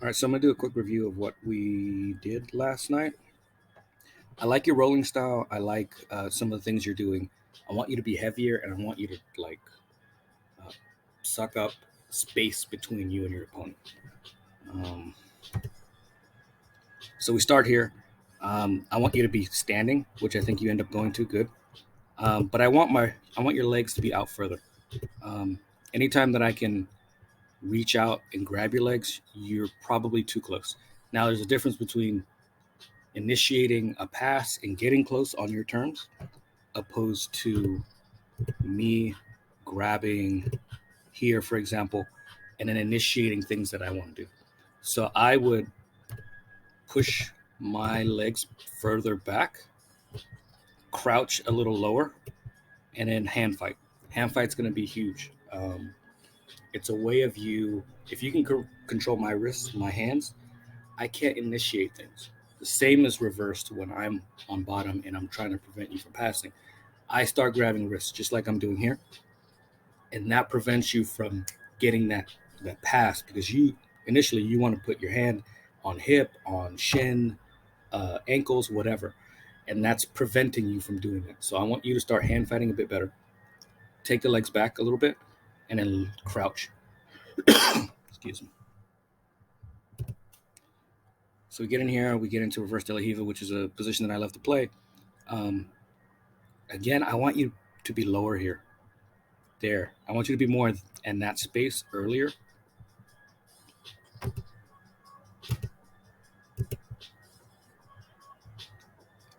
All right, so I'm gonna do a quick review of what we did last night. I like your rolling style. I like some of the things you're doing. I want you to be heavier, and I want you to uh, suck up space between you and your opponent. Um, so we start here. I want you to be standing, which I think you end up going to good. But I want your legs to be out further. Um, Anytime that I can reach out and grab your legs, you're probably too close. Now, there's a difference between initiating a pass and getting close on your terms, opposed to me grabbing here, for example, and then initiating things that I want to do. So I would push my legs further back, crouch a little lower, and then hand fight. Hand fight's going to be huge. It's a way of you, if you can control my wrists, my hands, I can't initiate things. The same is reversed when I'm on bottom and I'm trying to prevent you from passing. I start grabbing wrists just like I'm doing here, and that prevents you from getting that pass because you initially you want to put your hand on hip, on shin, ankles, whatever, and that's preventing you from doing it. So I want you to start hand fighting a bit better. Take the legs back a little bit, and then crouch. Excuse me. So we get in here, we get into reverse de la Hiva, which is a position that I love to play. Um, Again, I want you to be lower here. There. I want you to be more in that space earlier.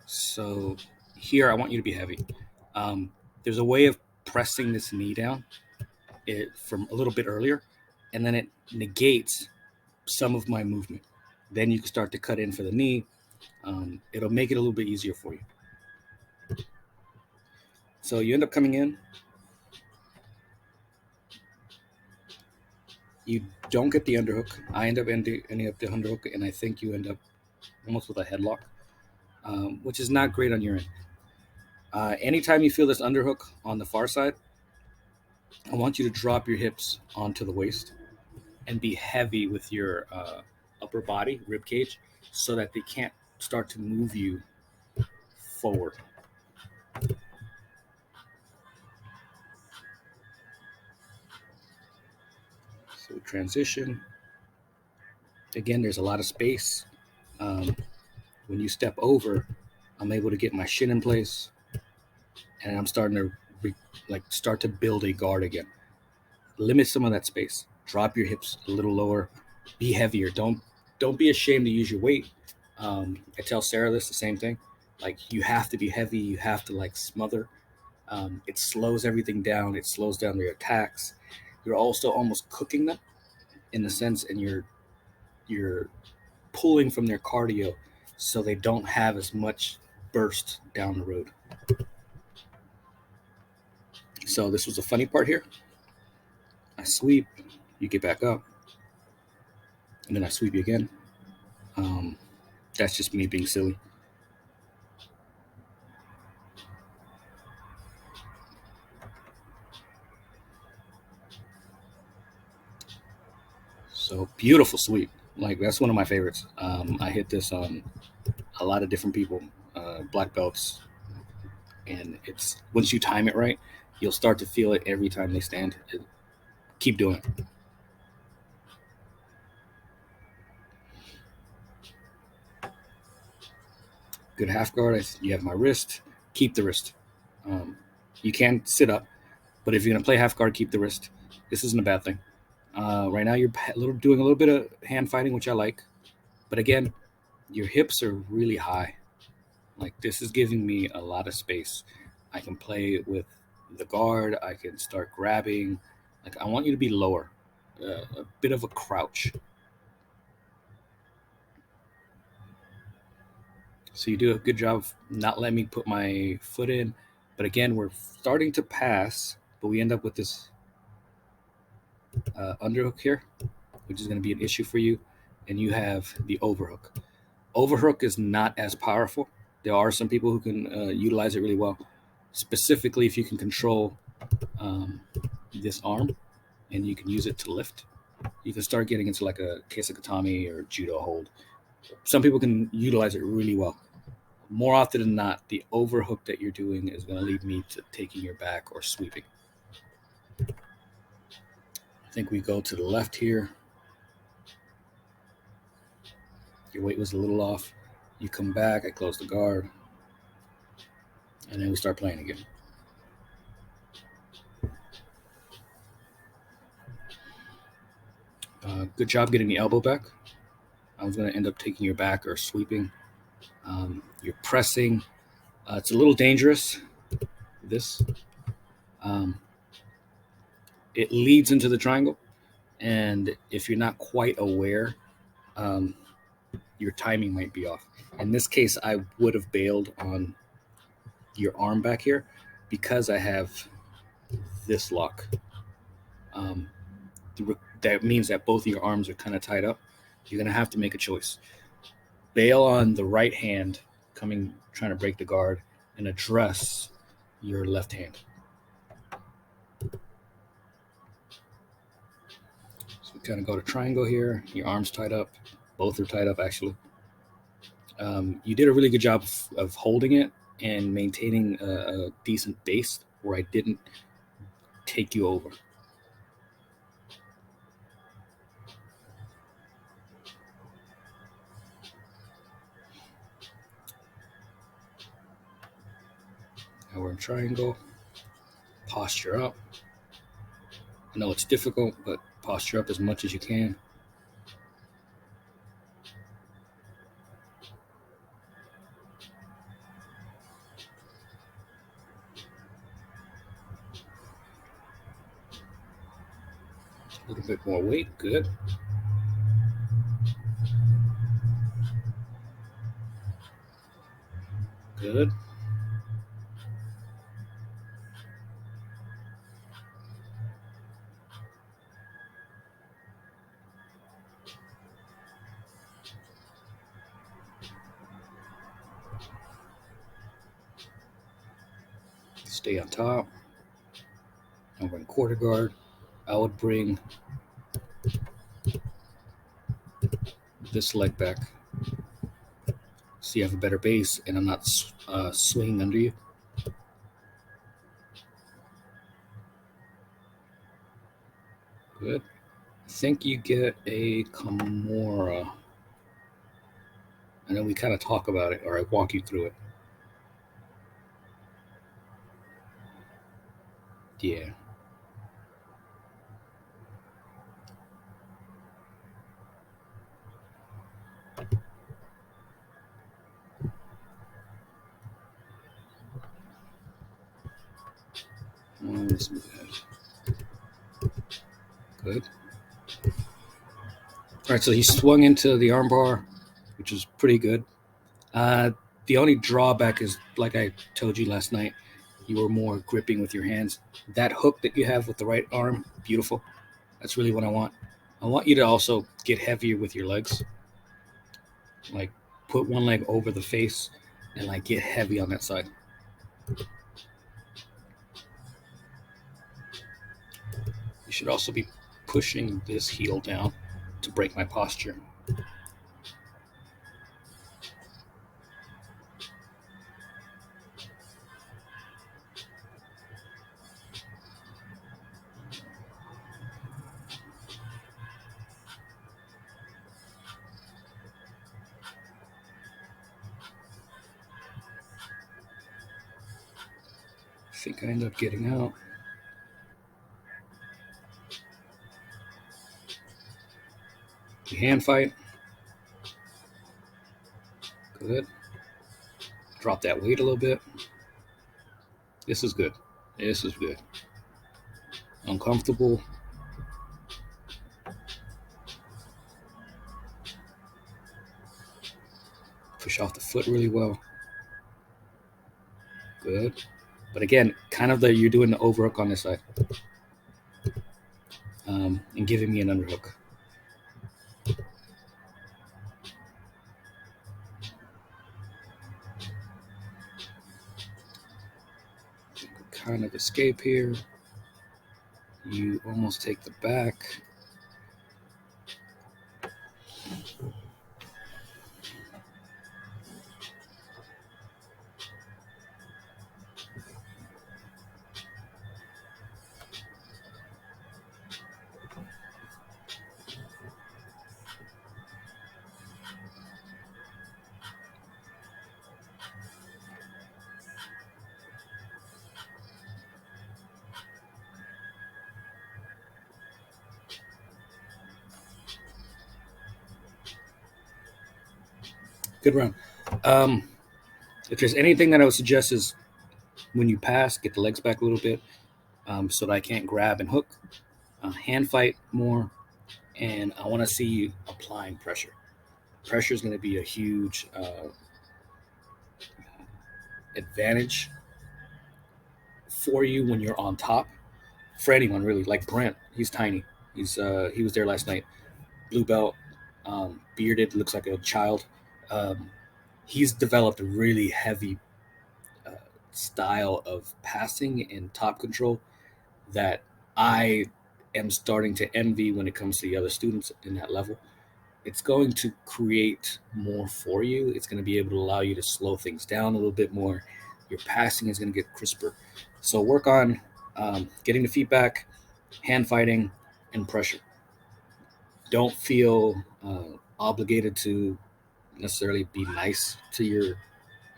So here, I want you to be heavy. There's a way of pressing this knee down from a little bit earlier, and then it negates some of my movement. Then you can start to cut in for the knee. It'll make it a little bit easier for you. So you end up coming in. You don't get the underhook. I end up ending up the underhook, and I think you end up almost with a headlock, which is not great on your end. Anytime you feel this underhook on the far side, I want you to drop your hips onto the waist and be heavy with your upper body, rib cage, so that they can't start to move you forward. So transition. Again, there's a lot of space. When you step over, I'm able to get my shin in place, and I'm starting to start to build a guard again. Limit some of that space. Drop your hips a little lower. Be heavier. Don't be ashamed to use your weight. I tell Sarah this, the same thing. Like, you have to be heavy. You have to smother. It slows everything down. It slows down their attacks. You're also almost cooking them in the sense, and you're pulling from their cardio so they don't have as much burst down the road. So this was the funny part here. I sweep, you get back up, and then I sweep you again. That's just me being silly. So beautiful sweep. That's one of my favorites. I hit this on a lot of different people, black belts, and it's once you time it right, you'll start to feel it every time they stand. Keep doing it. Good half guard. You have my wrist. Keep the wrist. You can sit up, but if you're going to play half guard, keep the wrist. This isn't a bad thing. Right now, you're doing a little bit of hand fighting, which I like. But again, your hips are really high. This is giving me a lot of space. I can play with the guard. I can start grabbing. I want you to be lower, a bit of a crouch. So you do a good job of not letting me put my foot in. But again, we're starting to pass, but we end up with this underhook here, which is going to be an issue for you. And you have the overhook. Overhook is not as powerful. There are some people who can utilize it really well, specifically if you can control this arm and you can use it to lift. you can start getting into like a Keisakatami or judo hold. Some people can utilize it really well. More often than not, the overhook that you're doing is going to lead me to taking your back or sweeping. I think we go to the left here. Your weight was a little off. You come back, I close the guard, and then we start playing again. Good job getting the elbow back. I was going to end up taking your back or sweeping. You're pressing. It's a little dangerous. This. It leads into the triangle, and if you're not quite aware, your timing might be off. In this case, I would have bailed on your arm back here because I have this lock. That means that both of your arms are kind of tied up. You're going to have to make a choice. Bail on the right hand trying to break the guard, and address your left hand. So we kind of go to triangle here. Your arms tied up. Both are tied up, actually. You did a really good job of holding it and maintaining a decent base where I didn't take you over. Now we're in triangle. Posture up. I know it's difficult, but posture up as much as you can. A little bit more weight. Good. Good. Stay on top. Now we're in quarter guard. I would bring this leg back so you have a better base and I'm not swinging under you. Good. I think you get a Kimura. And then we kind of talk about it, or I walk you through it. Yeah. Good. All right, so he swung into the armbar, which is pretty good. The only drawback is, like I told you last night, you were more gripping with your hands. That hook that you have with the right arm, beautiful. That's really what I want. I want you to also get heavier with your legs. Like, put one leg over the face and, like, get heavy on that side. You should also be pushing this heel down to break my posture. I think I end up getting out. Hand fight. Good. Drop that weight a little bit. This is good. This is good. Uncomfortable. Push off the foot really well. Good. But again, kind of you're doing the overhook on this side. And giving me an underhook. Kind of escape here. You almost take the back. Good run. Um, if there's anything that I would suggest is when you pass, get the legs back a little bit so that I can't grab and hook. Hand fight more, and I want to see you applying pressure. Pressure is going to be a huge advantage for you when you're on top. For anyone really, like Brent, he's tiny. He was there last night. Blue belt, bearded, looks like a child. Um, he's developed a really heavy uh, style of passing and top control that I am starting to envy when it comes to the other students in that level. It's going to create more for you. It's going to be able to allow you to slow things down a little bit more. Your passing is going to get crisper. So work on getting the feedback, hand fighting, and pressure. Don't feel obligated to necessarily be nice to your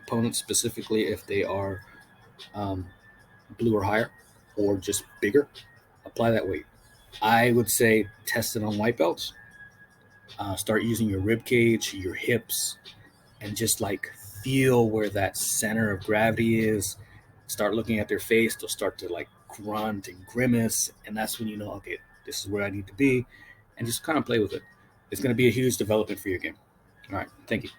opponents, specifically if they are um, blue or higher or just bigger. Apply that weight. I would say test it on white belts. Start using your rib cage, your hips, and just like feel where that center of gravity is. Start looking at their face. They'll start to like grunt and grimace, and that's when you know, okay, this is where I need to be, and just kind of play with it. It's going to be a huge development for your game. All right, thank you.